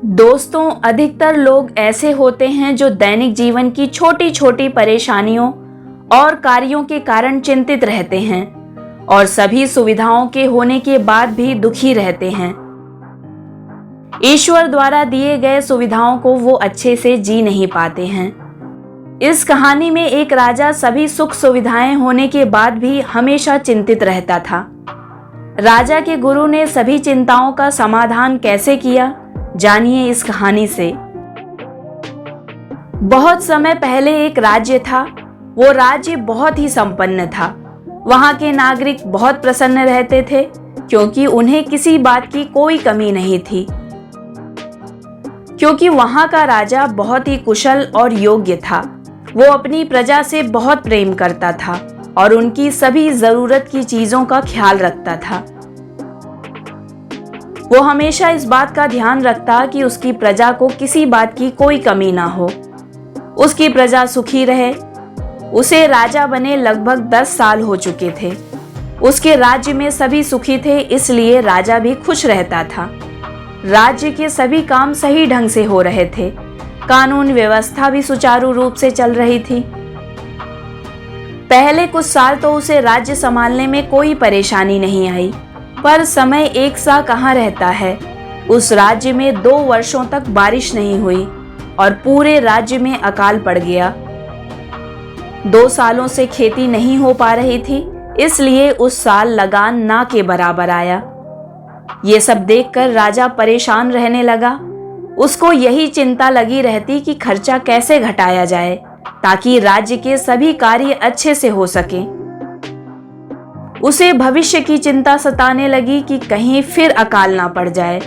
दोस्तों, अधिकतर लोग ऐसे होते हैं जो दैनिक जीवन की छोटी छोटी परेशानियों और कार्यों के कारण चिंतित रहते हैं और सभी सुविधाओं के होने के बाद भी दुखी रहते हैं। ईश्वर द्वारा दिए गए सुविधाओं को वो अच्छे से जी नहीं पाते हैं। इस कहानी में एक राजा सभी सुख सुविधाएं होने के बाद भी हमेशा चिंतित रहता था। राजा के गुरु ने सभी चिंताओं का समाधान कैसे किया, जानिए इस कहानी से। बहुत समय पहले एक राज्य था। वो राज्य बहुत ही संपन्न था। वहां के नागरिक बहुत प्रसन्न रहते थे क्योंकि उन्हें किसी बात की कोई कमी नहीं थी। क्योंकि वहां का राजा बहुत ही कुशल और योग्य था। वो अपनी प्रजा से बहुत प्रेम करता था और उनकी सभी जरूरत की चीजों का ख्याल रखता था। वो हमेशा इस बात का ध्यान रखता कि उसकी प्रजा को किसी बात की कोई कमी ना हो, उसकी प्रजा सुखी रहे। उसे राजा बने लगभग 10 साल हो चुके थे। उसके राज्य में सभी सुखी थे, इसलिए राजा भी खुश रहता था। राज्य के सभी काम सही ढंग से हो रहे थे। कानून व्यवस्था भी सुचारू रूप से चल रही थी। पहले कुछ साल तो उसे राज्य संभालने में कोई परेशानी नहीं आई, पर समय एक सा कहाँ रहता है। उस राज्य में 2 वर्षों तक बारिश नहीं हुई और पूरे राज्य में अकाल पड़ गया। 2 सालों से खेती नहीं हो पा रही थी, इसलिए उस साल लगान ना के बराबर आया। ये सब देखकर राजा परेशान रहने लगा। उसको यही चिंता लगी रहती कि खर्चा कैसे घटाया जाए ताकि राज्य के सभी कार्य अच्छे से हो सके। उसे भविष्य की चिंता सताने लगी कि कहीं फिर अकाल ना पड़ जाए,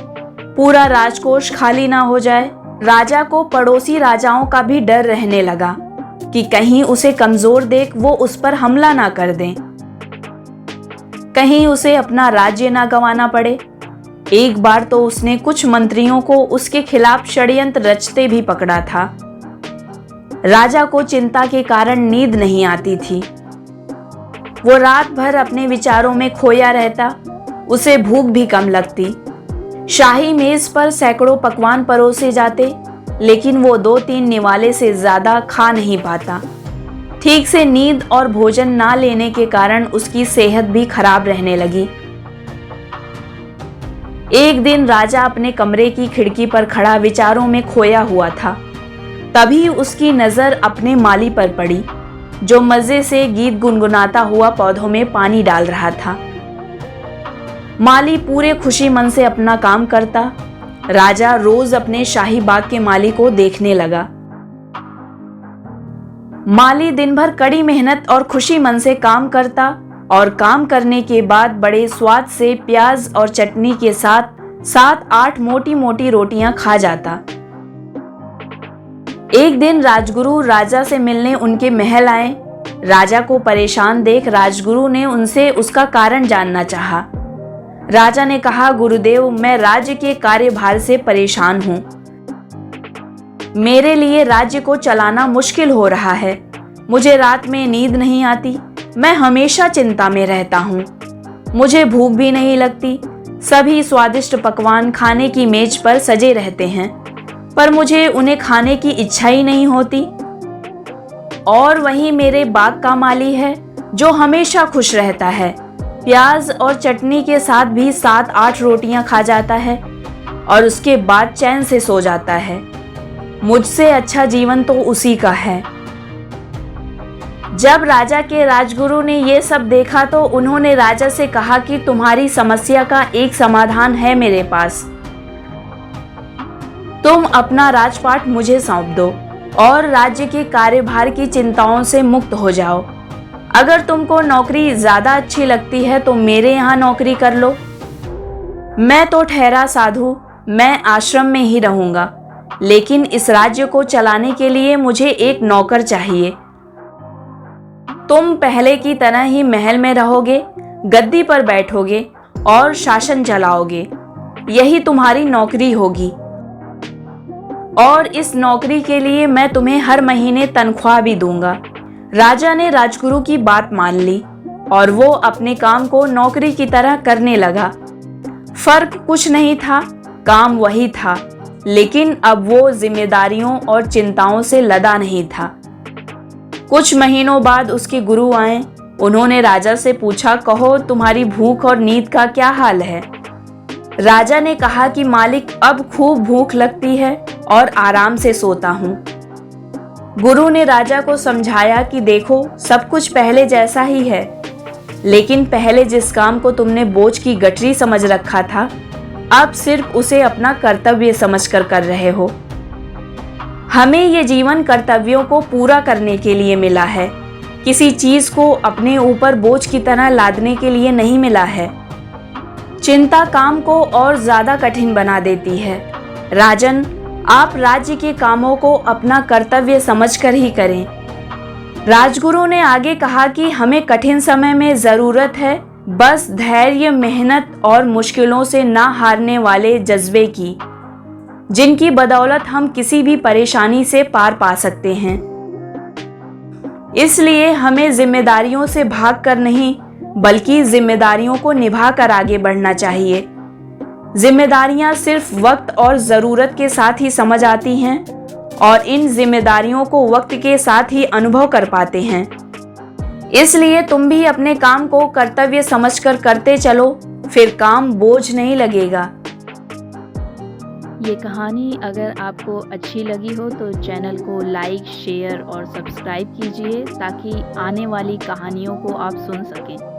पूरा राजकोष खाली ना हो जाए। राजा को पड़ोसी राजाओं का भी डर रहने लगा कि कहीं उसे कमजोर देख वो उस पर हमला ना कर दें, कहीं उसे अपना राज्य ना गंवाना पड़े। एक बार तो उसने कुछ मंत्रियों को उसके खिलाफ षड्यंत्र रचते भी पकड़ा था। राजा को चिंता के कारण नींद नहीं आती थी। वो रात भर अपने विचारों में खोया रहता। उसे भूख भी कम लगती। शाही मेज पर सैकड़ों पकवान परोसे जाते, लेकिन वो 2-3 निवाले से ज्यादा खा नहीं पाता। ठीक से नींद और भोजन ना लेने के कारण उसकी सेहत भी खराब रहने लगी। एक दिन राजा अपने कमरे की खिड़की पर खड़ा विचारों में खोया हुआ था। तभी उसकी नजर अपने माली पर पड़ी, जो मजे से गीत गुनगुनाता हुआ पौधों में पानी डाल रहा था। माली पूरे खुशी मन से अपना काम करता। राजा रोज अपने शाही बाग के माली को देखने लगा। माली दिन भर कड़ी मेहनत और खुशी मन से काम करता और काम करने के बाद बड़े स्वाद से प्याज और चटनी के साथ 7-8 मोटी मोटी रोटियां खा जाता। एक दिन राजगुरु राजा से मिलने उनके महल आए। राजा को परेशान देख राजगुरु ने उनसे उसका कारण जानना चाहा। राजा ने कहा, गुरुदेव, मैं राज्य के कार्यभार से परेशान हूं। मेरे लिए राज्य को चलाना मुश्किल हो रहा है। मुझे रात में नींद नहीं आती। मैं हमेशा चिंता में रहता हूं। मुझे भूख भी नहीं लगती। सभी स्वादिष्ट पकवान खाने की मेज पर सजे रहते हैं, पर मुझे उन्हें खाने की इच्छा ही नहीं होती। और वहीं मेरे बाग का माली है, जो हमेशा खुश रहता है। प्याज और चटनी के साथ भी 7-8 रोटियां खा जाता है और उसके बाद चैन से सो जाता है। मुझसे अच्छा जीवन तो उसी का है। जब राजा के राजगुरु ने ये सब देखा तो उन्होंने राजा से कहा कि तुम्हारी समस्या का एक समाधान है मेरे पास। तुम अपना राजपाट मुझे सौंप दो और राज्य के कार्यभार की चिंताओं से मुक्त हो जाओ। अगर तुमको नौकरी ज्यादा अच्छी लगती है तो मेरे यहाँ नौकरी कर लो। मैं तो ठहरा साधु, मैं आश्रम में ही रहूंगा, लेकिन इस राज्य को चलाने के लिए मुझे एक नौकर चाहिए। तुम पहले की तरह ही महल में रहोगे, गद्दी पर बैठोगे और शासन चलाओगे। यही तुम्हारी नौकरी होगी और इस नौकरी के लिए मैं तुम्हें हर महीने तनख्वाह भी दूंगा। राजा ने राजगुरु की बात मान ली और वो अपने काम को नौकरी की तरह करने लगा। फर्क कुछ नहीं था, काम वही था। लेकिन अब वो जिम्मेदारियों और चिंताओं से लदा नहीं था। कुछ महीनों बाद उसके गुरु आए। उन्होंने राजा से पूछा, कहो तुम्हारी भूख और नींद का क्या हाल है? राजा ने कहा कि मालिक, अब खूब भूख लगती है और आराम से सोता हूँ। गुरु ने राजा को समझाया कि देखो, सब कुछ पहले जैसा ही है, लेकिन पहले जिस काम को तुमने बोझ की गठरी समझ रखा था, अब सिर्फ उसे अपना कर्तव्य समझकर कर रहे हो। हमें ये जीवन कर्तव्यों को पूरा करने के लिए मिला है, किसी चीज को अपने ऊपर बोझ की तरह लादने के लिए नहीं मिला है। चिंता काम को और ज्यादा कठिन बना देती है। राजन, आप राज्य के कामों को अपना कर्तव्य समझकर ही करें। राजगुरु ने आगे कहा कि हमें कठिन समय में जरूरत है बस धैर्य, मेहनत और मुश्किलों से ना हारने वाले जज्बे की, जिनकी बदौलत हम किसी भी परेशानी से पार पा सकते हैं। इसलिए हमें जिम्मेदारियों से भागकर नहीं, बल्कि जिम्मेदारियों को निभाकर आगे बढ़ना चाहिए। जिम्मेदारियां सिर्फ वक्त और ज़रूरत के साथ ही समझ आती हैं और इन जिम्मेदारियों को वक्त के साथ ही अनुभव कर पाते हैं। इसलिए तुम भी अपने काम को कर्तव्य समझकर करते चलो, फिर काम बोझ नहीं लगेगा। ये कहानी अगर आपको अच्छी लगी हो तो चैनल को लाइक, शेयर और सब्सक्राइब कीजिए ताकि आने वाली कहानियों को आप सुन सकें।